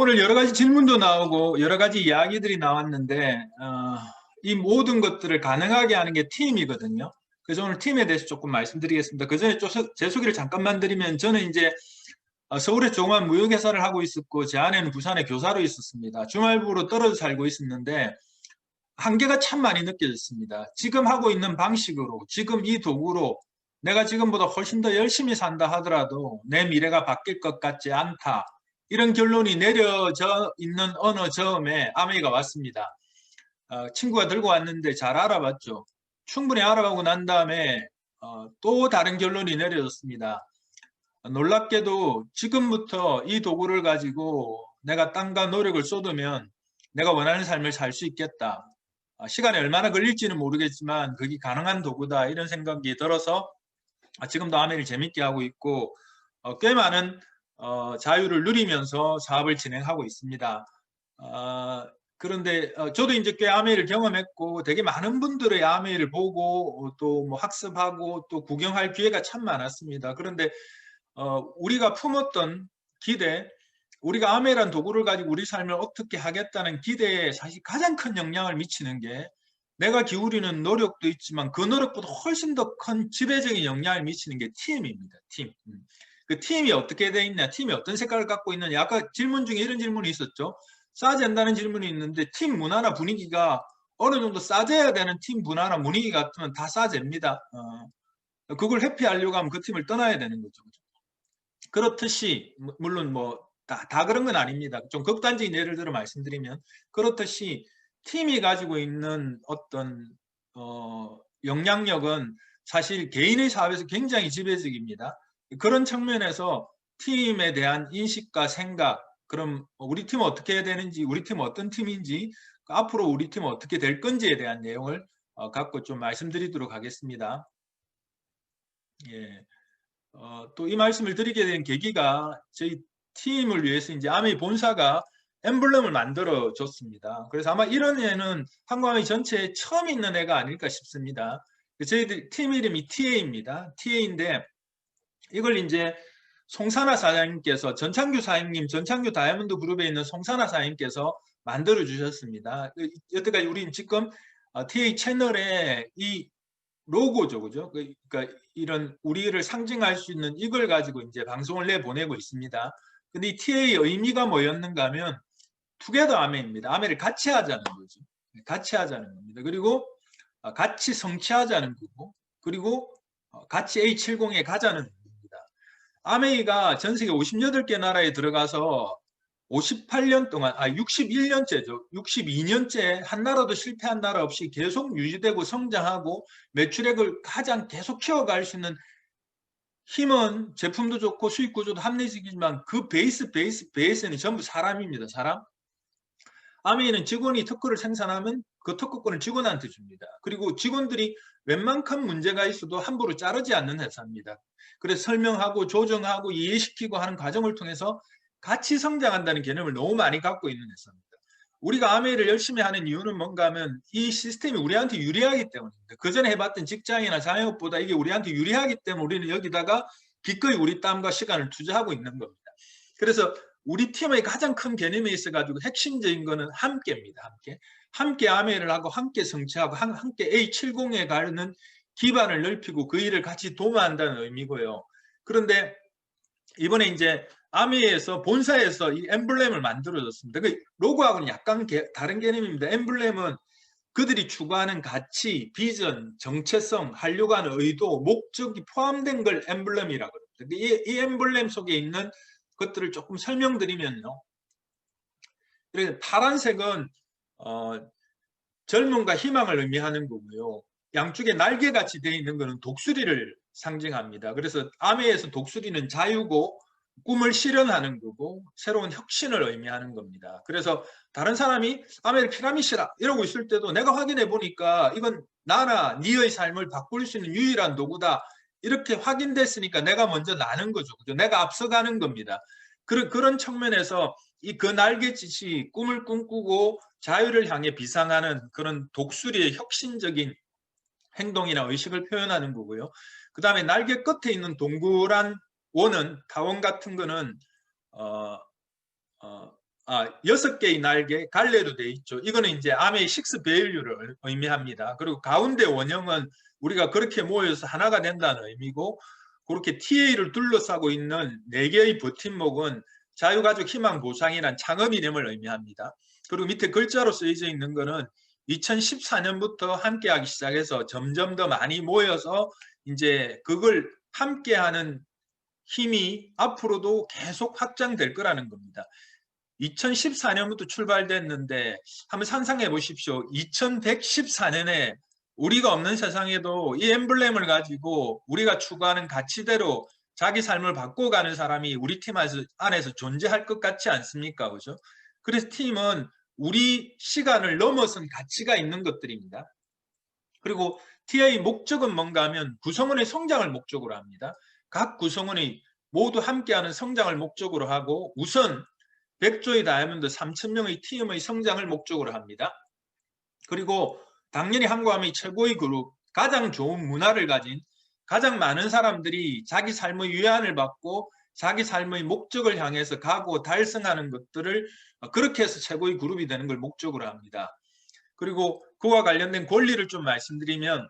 오늘 여러 가지 질문도 나오고 여러 가지 이야기들이 나왔는데 이 모든 것들을 가능하게 하는 게 팀이거든요. 그래서 오늘 팀에 대해서 조금 말씀드리겠습니다. 그 전에 제 소개를 잠깐만 드리면 저는 이제 서울에 조그만 무역회사를 하고 있었고 제 아내는 부산에 교사로 있었습니다. 주말부로 떨어져 살고 있었는데 한계가 참 많이 느껴졌습니다. 지금 하고 있는 방식으로 지금 이 도구로 내가 지금보다 훨씬 더 열심히 산다 하더라도 내 미래가 바뀔 것 같지 않다. 이런 결론이 내려져 있는 어느 점에 아메이가 왔습니다. 친구가 들고 왔는데 잘 알아봤죠. 충분히 알아보고 난 다음에 또 다른 결론이 내려졌습니다. 놀랍게도 지금부터 이 도구를 가지고 내가 땀과 노력을 쏟으면 내가 원하는 삶을 살 수 있겠다. 시간이 얼마나 걸릴지는 모르겠지만 그게 가능한 도구다 이런 생각이 들어서 지금도 아메이를 재밌게 하고 있고 꽤 많은 자유를 누리면서 사업을 진행하고 있습니다. 그런데 저도 이제 꽤 아메이를 경험했고 되게 많은 분들의 아메이를 보고 또 뭐 학습하고 또 구경할 기회가 참 많았습니다. 그런데 우리가 품었던 기대, 우리가 아메이란 도구를 가지고 우리 삶을 어떻게 하겠다는 기대에 사실 가장 큰 영향을 미치는 게 내가 기울이는 노력도 있지만 그 노력보다 훨씬 더 큰 지배적인 영향을 미치는 게 팀입니다. 팀. 그 팀이 어떻게 돼 있냐, 팀이 어떤 색깔을 갖고 있느냐. 아까 질문 중에 이런 질문이 있었죠. 싸진다는 질문이 있는데 팀 문화나 분위기가 어느 정도 싸져야 되는 팀 문화나 분위기 같으면 다 싸집니다. 그걸 회피하려고 하면 그 팀을 떠나야 되는 거죠. 그렇듯이 물론 뭐 다 그런 건 아닙니다. 좀 극단적인 예를 들어 말씀드리면 그렇듯이 팀이 가지고 있는 어떤 영향력은 사실 개인의 사업에서 굉장히 지배적입니다. 그런 측면에서 팀에 대한 인식과 생각, 그럼 우리 팀은 어떻게 해야 되는지, 우리 팀은 어떤 팀인지, 앞으로 우리 팀은 어떻게 될 건지에 대한 내용을 갖고 좀 말씀드리도록 하겠습니다. 예. 또 이 말씀을 드리게 된 계기가 저희 팀을 위해서 이제 아메이 본사가 엠블럼을 만들어 줬습니다. 그래서 아마 이런 애는 한국아메이 전체에 처음 있는 애가 아닐까 싶습니다. 저희들 팀 이름이 TA입니다. TA인데 이걸 이제 송사나 사장님께서 전창규 사장님, 전창규 다이아몬드 그룹에 있는 송사나 사장님께서 만들어 주셨습니다. 여태까지 우리는 지금 TA 채널에 이 로고죠, 그죠? 그러니까 이런 우리를 상징할 수 있는 이걸 가지고 이제 방송을 내보내고 있습니다. 근데 이 TA의 의미가 뭐였는가 하면 투게더 아메입니다. 아메를 같이 하자는 거죠. 같이 하자는 겁니다. 그리고 같이 성취하자는 거고, 그리고 같이 A70에 가자는 겁니다. 아메이가 전 세계 58개 나라에 들어가서 58년 동안, 61년째죠. 62년째 한 나라도 실패한 나라 없이 계속 유지되고 성장하고 매출액을 가장 계속 키워갈 수 있는 힘은 제품도 좋고 수익 구조도 합리적이지만 그 베이스는 전부 사람입니다. 사람. 아메이는 직원이 특허를 생산하면 그 특허권을 직원한테 줍니다. 그리고 직원들이 웬만큼 문제가 있어도 함부로 자르지 않는 회사입니다. 그래서 설명하고 조정하고 이해시키고 하는 과정을 통해서 같이 성장한다는 개념을 너무 많이 갖고 있는 회사입니다. 우리가 아메이를 열심히 하는 이유는 뭔가 하면 이 시스템이 우리한테 유리하기 때문입니다. 그 전에 해봤던 직장이나 자영업보다 이게 우리한테 유리하기 때문에 우리는 여기다가 기꺼이 우리 땀과 시간을 투자하고 있는 겁니다. 그래서 우리 팀의 가장 큰 개념에 있어가지고 핵심적인 거는 함께입니다. 함께 아메이를 하고 함께 성취하고 함께 A70에 가는 기반을 넓히고 그 일을 같이 도모한다는 의미고요. 그런데 이번에 이제 아메이에서 본사에서 이 엠블렘을 만들어줬습니다. 그 로고하고는 약간 다른 개념입니다. 엠블렘은 그들이 추구하는 가치, 비전, 정체성, 하려고 하는 의도, 목적이 포함된 걸 엠블렘이라고 합니다. 이 엠블렘 속에 있는 것들을 조금 설명드리면요. 그래서 파란색은 젊음과 희망을 의미하는 거고요. 양쪽에 날개같이 되어 있는 것은 독수리를 상징합니다. 그래서 아메에서 독수리는 자유고 꿈을 실현하는 거고 새로운 혁신을 의미하는 겁니다. 그래서 다른 사람이 아메를 피라미시라 이러고 있을 때도 내가 확인해 보니까 이건 나나 니의 삶을 바꿀 수 있는 유일한 도구다. 이렇게 확인됐으니까 내가 먼저 나는 거죠. 그죠? 내가 앞서가는 겁니다. 그런 측면에서 그 날갯짓이 꿈을 꿈꾸고 자유를 향해 비상하는 그런 독수리의 혁신적인 행동이나 의식을 표현하는 거고요. 그 다음에 날개 끝에 있는 동그란 원은 타원 같은 거는 6개의 날개 갈래로 돼 있죠. 이거는 이제 아메의 식스 베일류를 의미합니다. 그리고 가운데 원형은 우리가 그렇게 모여서 하나가 된다는 의미고, 그렇게 TA를 둘러싸고 있는 4개의 버팀목은 자유가족 희망 보상이란 창업 이념을 의미합니다. 그리고 밑에 글자로 쓰여져 있는 거는 2014년부터 함께하기 시작해서 점점 더 많이 모여서 이제 그걸 함께하는 힘이 앞으로도 계속 확장될 거라는 겁니다. 2014년부터 출발됐는데 한번 상상해 보십시오. 2114년에 우리가 없는 세상에도 이 엠블렘을 가지고 우리가 추구하는 가치대로 자기 삶을 바꿔가는 사람이 우리 팀 안에서 존재할 것 같지 않습니까? 그죠? 그래서 팀은 우리 시간을 넘어선 가치가 있는 것들입니다. 그리고 TA의 목적은 뭔가 하면 구성원의 성장을 목적으로 합니다. 각 구성원이 모두 함께하는 성장을 목적으로 하고, 우선 100조의 다이아몬드 3,000명의 팀의 성장을 목적으로 합니다. 그리고 당연히 한국함의 최고의 그룹, 가장 좋은 문화를 가진 가장 많은 사람들이 자기 삶의 위안을 받고 자기 삶의 목적을 향해서 가고 달성하는 것들을 그렇게 해서 최고의 그룹이 되는 걸 목적으로 합니다. 그리고 그와 관련된 권리를 좀 말씀드리면,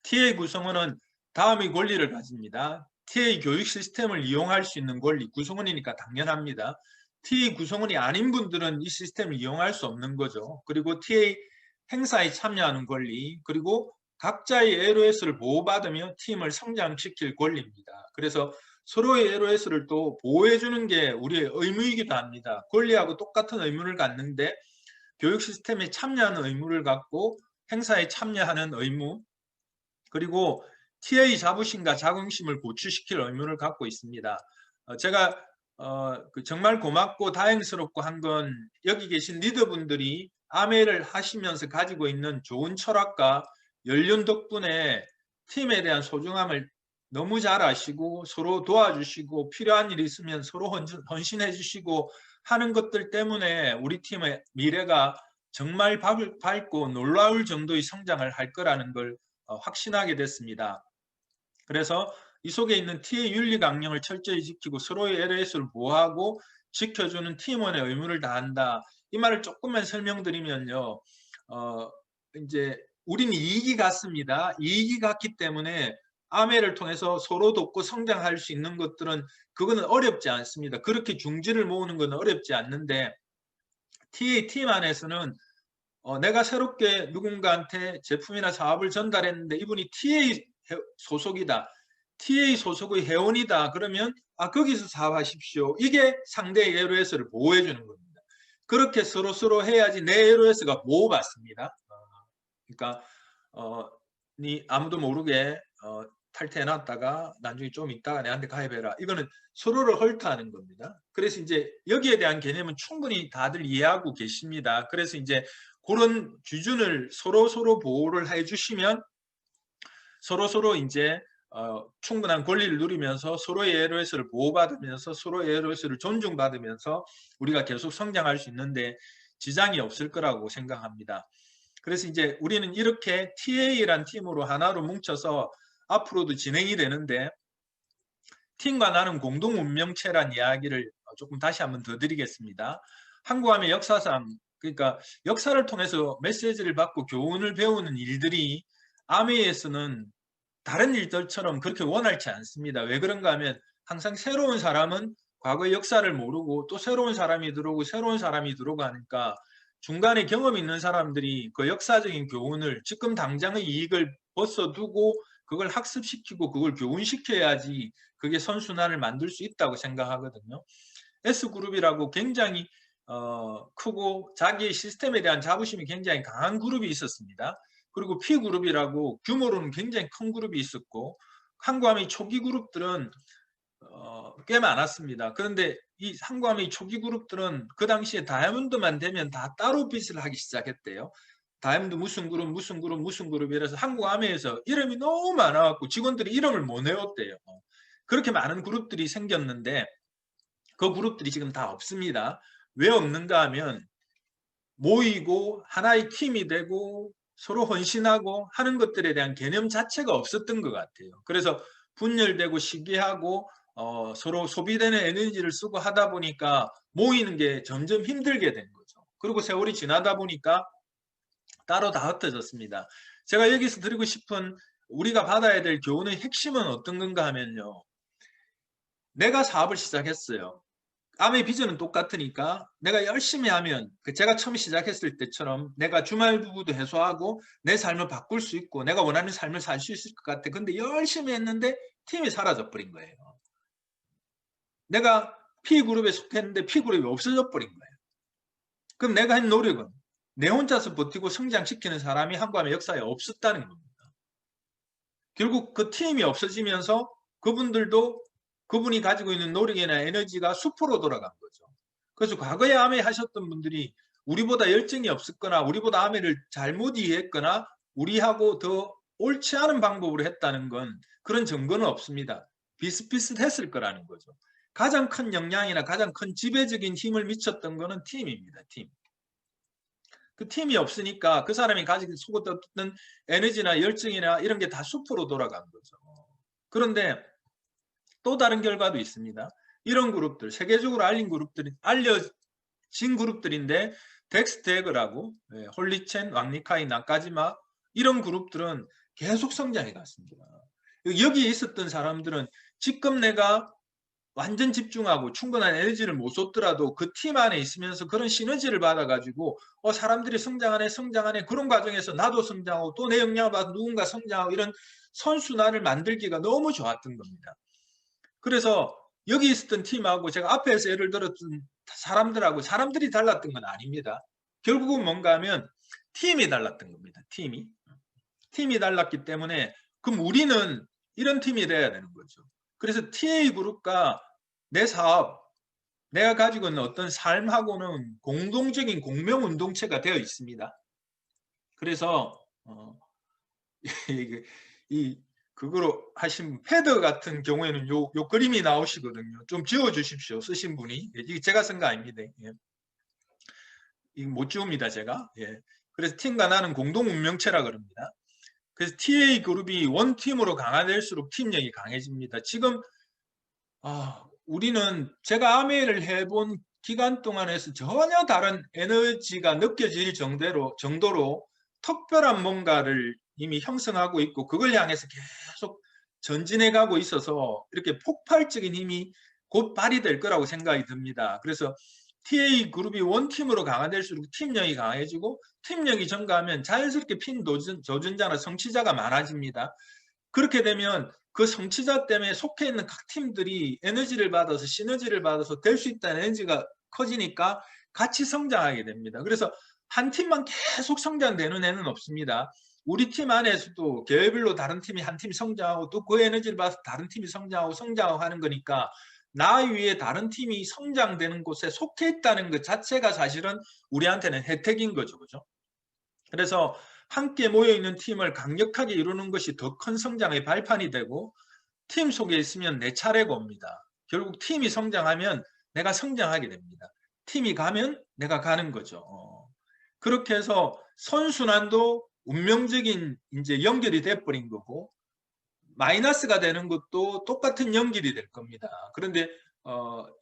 TA 구성원은 다음의 권리를 가집니다. TA 교육 시스템을 이용할 수 있는 권리, 구성원이니까 당연합니다. TA 구성원이 아닌 분들은 이 시스템을 이용할 수 없는 거죠. 그리고 TA 행사에 참여하는 권리, 그리고 각자의 LOS를 보호받으며 팀을 성장시킬 권리입니다. 그래서 서로의 LOS를 또 보호해주는 게 우리의 의무이기도 합니다. 권리하고 똑같은 의무를 갖는데 교육 시스템에 참여하는 의무를 갖고 행사에 참여하는 의무, 그리고 TA 자부심과 자긍심을 고취시킬 의무를 갖고 있습니다. 제가 정말 고맙고 다행스럽고 한 건, 여기 계신 리더분들이 아메를 하시면서 가지고 있는 좋은 철학과 연륜 덕분에 팀에 대한 소중함을 너무 잘 아시고 서로 도와주시고 필요한 일이 있으면 서로 헌신해 주시고 하는 것들 때문에 우리 팀의 미래가 정말 밝고 놀라울 정도의 성장을 할 거라는 걸 확신하게 됐습니다. 그래서 이 속에 있는 TA 윤리 강령을 철저히 지키고 서로의 LOS를 보호하고 지켜주는 팀원의 의무를 다한다. 이 말을 조금만 설명드리면요. 이제 우리는 이익이 같습니다. 이익이 같기 때문에 아메를 통해서 서로 돕고 성장할 수 있는 것들은 그거는 어렵지 않습니다. 그렇게 중지를 모으는 건 어렵지 않는데, TA 팀 안에서는 내가 새롭게 누군가한테 제품이나 사업을 전달했는데 이분이 TA 소속이다, TA 소속의 회원이다, 그러면 거기서 사업하십시오. 이게 상대의 LOS를 보호해 주는 겁니다. 그렇게 서로 해야지 내 LOS가 보호받습니다. 그러니까 니 아무도 모르게 탈퇴해놨다가 나중에 좀 있다가 내한테 가입해라. 이거는 서로를 헐트하는 겁니다. 그래서 이제 여기에 대한 개념은 충분히 다들 이해하고 계십니다. 그래서 이제 그런 기준을 서로 보호를 해주시면 서로 이제 충분한 권리를 누리면서 서로의 LOS를 보호받으면서 서로의 LOS를 존중받으면서 우리가 계속 성장할 수 있는데 지장이 없을 거라고 생각합니다. 그래서 이제 우리는 이렇게 TA란 팀으로 하나로 뭉쳐서 앞으로도 진행이 되는데, 팀과 나는 공동 운명체란 이야기를 조금 다시 한번 더 드리겠습니다. 한국함의 역사상, 그러니까 역사를 통해서 메시지를 받고 교훈을 배우는 일들이 아메에서는 다른 일들처럼 그렇게 원활치 않습니다. 왜 그런가 하면 항상 새로운 사람은 과거의 역사를 모르고 또 새로운 사람이 들어오고 새로운 사람이 들어오고 하니까 중간에 경험 있는 사람들이 그 역사적인 교훈을 지금 당장의 이익을 벗어두고 그걸 학습시키고 그걸 교훈시켜야지 그게 선순환을 만들 수 있다고 생각하거든요. S그룹이라고 굉장히 크고 자기의 시스템에 대한 자부심이 굉장히 강한 그룹이 있었습니다. 그리고 P그룹이라고 규모로는 굉장히 큰 그룹이 있었고, 한국함의 초기 그룹들은 꽤 많았습니다. 그런데 이 한국함의 초기 그룹들은 그 당시에 다이아몬드만 되면 다 따로 빚을 하기 시작했대요. 다이아몬드 무슨 그룹 무슨 그룹 무슨 그룹 이래서 한국함에서 이름이 너무 많아갖고 직원들이 이름을 못 외웠대요. 그렇게 많은 그룹들이 생겼는데 그 그룹들이 지금 다 없습니다. 왜 없는가 하면 모이고 하나의 팀이 되고 서로 헌신하고 하는 것들에 대한 개념 자체가 없었던 것 같아요. 그래서 분열되고 시기하고 서로 소비되는 에너지를 쓰고 하다 보니까 모이는 게 점점 힘들게 된 거죠. 그리고 세월이 지나다 보니까 따로 다 흩어졌습니다. 제가 여기서 드리고 싶은 우리가 받아야 될 교훈의 핵심은 어떤 건가 하면요. 내가 사업을 시작했어요. 암의 비전은 똑같으니까 내가 열심히 하면 제가 처음 시작했을 때처럼 내가 주말 부부도 해소하고 내 삶을 바꿀 수 있고 내가 원하는 삶을 살 수 있을 것 같아. 근데 열심히 했는데 팀이 사라져 버린 거예요. 내가 P그룹에 속했는데 P그룹이 없어져 버린 거예요. 그럼 내가 한 노력은 내 혼자서 버티고 성장시키는 사람이 한국암의 역사에 없었다는 겁니다. 결국 그 팀이 없어지면서 그분들도 그분이 가지고 있는 노력이나 에너지가 수포로 돌아간 거죠. 그래서 과거에 암회 하셨던 분들이 우리보다 열정이 없었거나 우리보다 암회를 잘못 이해했거나 우리하고 더 옳지 않은 방법으로 했다는 건 그런 증거는 없습니다. 비슷비슷했을 거라는 거죠. 가장 큰 영향이나 가장 큰 지배적인 힘을 미쳤던 거는 팀입니다. 팀. 그 팀이 없으니까 그 사람이 가지고 쏟았던 에너지나 열정이나 이런 게 다 수포로 돌아간 거죠. 그런데 또 다른 결과도 있습니다. 이런 그룹들, 세계적으로 알려진 그룹들인데 덱스테그라고 홀리첸, 왕리카이, 나카지마 이런 그룹들은 계속 성장해 갔습니다. 여기 있었던 사람들은 지금 내가 완전 집중하고 충분한 에너지를 못 쏟더라도 그 팀 안에 있으면서 그런 시너지를 받아가지고 사람들이 성장하네 그런 과정에서 나도 성장하고 또 내 영향을 받아 누군가 성장하고 이런 선순환을 만들기가 너무 좋았던 겁니다. 그래서 여기 있었던 팀하고 제가 앞에서 예를 들었던 사람들하고 사람들이 달랐던 건 아닙니다. 결국은 뭔가 하면 팀이 달랐던 겁니다. 팀이 달랐기 때문에 그럼 우리는 이런 팀이 돼야 되는 거죠. 그래서 TA 그룹과 내 사업, 내가 가지고 있는 어떤 삶하고는 공동적인 공명운동체가 되어 있습니다. 그래서 그거로 하신 패드 같은 경우에는 요 그림이 나오시거든요. 좀 지워주십시오. 쓰신 분이. 이게 제가 쓴 거 아닙니다. 예. 이거 못 지웁니다. 제가. 예. 그래서 팀과 나는 공동운명체라 그럽니다. 그래서 TA 그룹이 원팀으로 강화될수록 팀력이 강해집니다. 지금 우리는 제가 암회를 해본 기간 동안에서 전혀 다른 에너지가 느껴질 정도로 특별한 뭔가를 이미 형성하고 있고 그걸 향해서 계속 전진해 가고 있어서 이렇게 폭발적인 힘이 곧 발휘될 거라고 생각이 듭니다. 그래서 TA 그룹이 원팀으로 강화될수록 팀력이 강해지고 팀력이 증가하면 자연스럽게 핀 도전자나 성취자가 많아집니다. 그렇게 되면 그 성취자 때문에 속해 있는 각 팀들이 에너지를 받아서 시너지를 받아서 될 수 있다는 에너지가 커지니까 같이 성장하게 됩니다. 그래서 한 팀만 계속 성장되는 애는 없습니다. 우리 팀 안에서도 계열별로 다른 팀이 한 팀이 성장하고 또 그 에너지를 받아서 다른 팀이 성장하고 하는 거니까 나 위에 다른 팀이 성장되는 곳에 속해 있다는 것 자체가 사실은 우리한테는 혜택인 거죠. 그죠? 그래서 함께 모여있는 팀을 강력하게 이루는 것이 더 큰 성장의 발판이 되고 팀 속에 있으면 내 차례가 옵니다. 결국 팀이 성장하면 내가 성장하게 됩니다. 팀이 가면 내가 가는 거죠. 그렇게 해서 선순환도 운명적인 이제 연결이 돼버린 거고 마이너스가 되는 것도 똑같은 연결이 될 겁니다. 그런데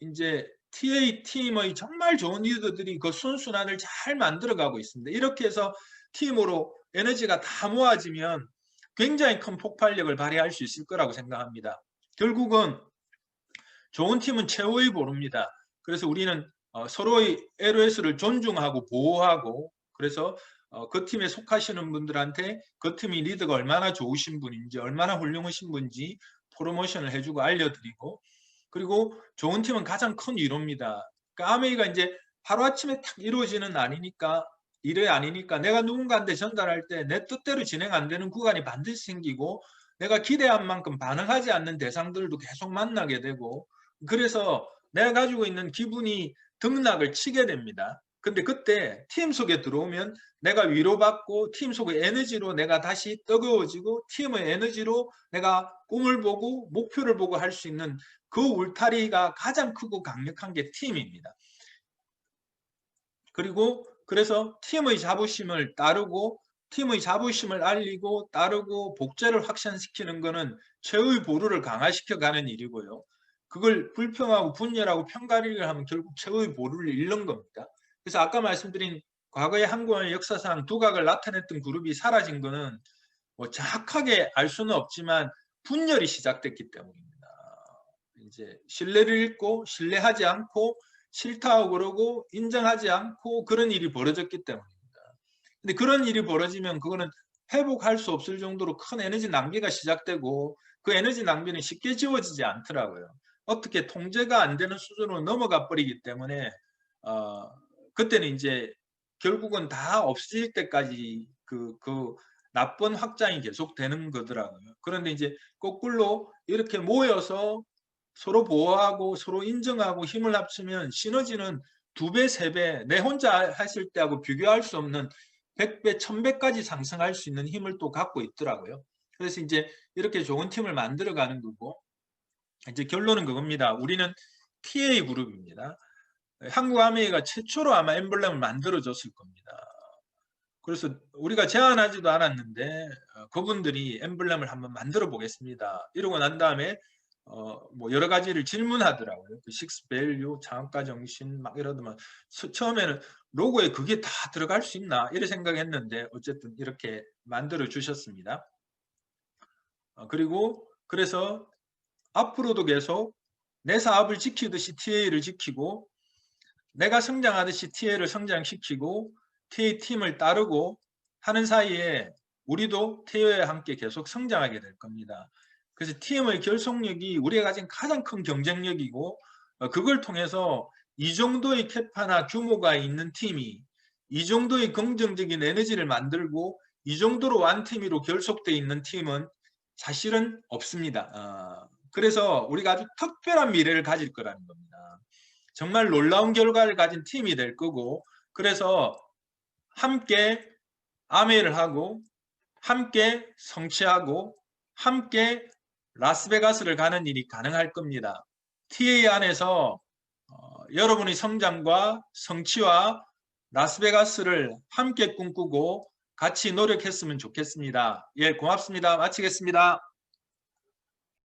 이제 TA 팀의 정말 좋은 리더들이 그 순순환을 잘 만들어가고 있습니다. 이렇게 해서 팀으로 에너지가 다 모아지면 굉장히 큰 폭발력을 발휘할 수 있을 거라고 생각합니다. 결국은 좋은 팀은 최후의 보루입니다. 그래서 우리는 서로의 LOS를 존중하고 보호하고 그래서 그 팀에 속하시는 분들한테 그 팀이 리더가 얼마나 좋으신 분인지 얼마나 훌륭하신 분인지 프로모션을 해주고 알려드리고 그리고 좋은 팀은 가장 큰 위로입니다. 그러니까 아메이가 이제 하루아침에 탁 이루어지는 일이 아니니까 내가 누군가한테 전달할 때 내 뜻대로 진행 안 되는 구간이 반드시 생기고 내가 기대한 만큼 반응하지 않는 대상들도 계속 만나게 되고 그래서 내가 가지고 있는 기분이 등락을 치게 됩니다. 근데 그때 팀 속에 들어오면 내가 위로받고 팀 속의 에너지로 내가 다시 뜨거워지고 팀의 에너지로 내가 꿈을 보고 목표를 보고 할 수 있는 그 울타리가 가장 크고 강력한 게 팀입니다. 그리고 그래서 팀의 자부심을 따르고 팀의 자부심을 알리고 따르고 복제를 확산시키는 것은 최후의 보루를 강화시켜가는 일이고요. 그걸 불평하고 분열하고 편가르기를 하면 결국 최고의 보루를 잃는 겁니다. 그래서 아까 말씀드린 과거의 한국의 역사상 두각을 나타냈던 그룹이 사라진 거는 뭐 정확하게 알 수는 없지만 분열이 시작됐기 때문입니다. 이제 신뢰를 잃고 신뢰하지 않고 싫다고 그러고 인정하지 않고 그런 일이 벌어졌기 때문입니다. 근데 그런 일이 벌어지면 그거는 회복할 수 없을 정도로 큰 에너지 낭비가 시작되고 그 에너지 낭비는 쉽게 지워지지 않더라고요. 어떻게 통제가 안 되는 수준으로 넘어가 버리기 때문에 그때는 이제 결국은 다 없어질 때까지 그 나쁜 확장이 계속되는 거더라고요. 그런데 이제 거꾸로 이렇게 모여서 서로 보호하고 서로 인정하고 힘을 합치면 시너지는 2배, 3배, 내 혼자 했을 때하고 비교할 수 없는 100배, 1000배까지 상승할 수 있는 힘을 또 갖고 있더라고요. 그래서 이제 이렇게 좋은 팀을 만들어가는 거고, 이제 결론은 그겁니다. 우리는 TA 그룹입니다. 한국 아메이가 최초로 아마 엠블렘을 만들어줬을 겁니다. 그래서 우리가 제안하지도 않았는데 그분들이 엠블렘을 한번 만들어 보겠습니다. 이러고 난 다음에 뭐 여러 가지를 질문하더라고요. 그 식스 밸류, 창업가 정신 막 이러더만 처음에는 로고에 그게 다 들어갈 수 있나 이래 생각했는데 어쨌든 이렇게 만들어 주셨습니다. 그리고 그래서 앞으로도 계속 내 사업을 지키듯이 TA를 지키고 내가 성장하듯이 TA를 성장시키고 TA 팀을 따르고 하는 사이에 우리도 TA와 함께 계속 성장하게 될 겁니다. 그래서 팀의 결속력이 우리가 가진 가장 큰 경쟁력이고 그걸 통해서 이 정도의 캐파나 규모가 있는 팀이 이 정도의 긍정적인 에너지를 만들고 이 정도로 완팀으로 결속되어 있는 팀은 사실은 없습니다. 그래서 우리가 아주 특별한 미래를 가질 거라는 겁니다. 정말 놀라운 결과를 가진 팀이 될 거고 그래서 함께 아메이를 하고 함께 성취하고 함께 라스베가스를 가는 일이 가능할 겁니다. TA 안에서 여러분의 성장과 성취와 라스베가스를 함께 꿈꾸고 같이 노력했으면 좋겠습니다. 예, 고맙습니다. 마치겠습니다.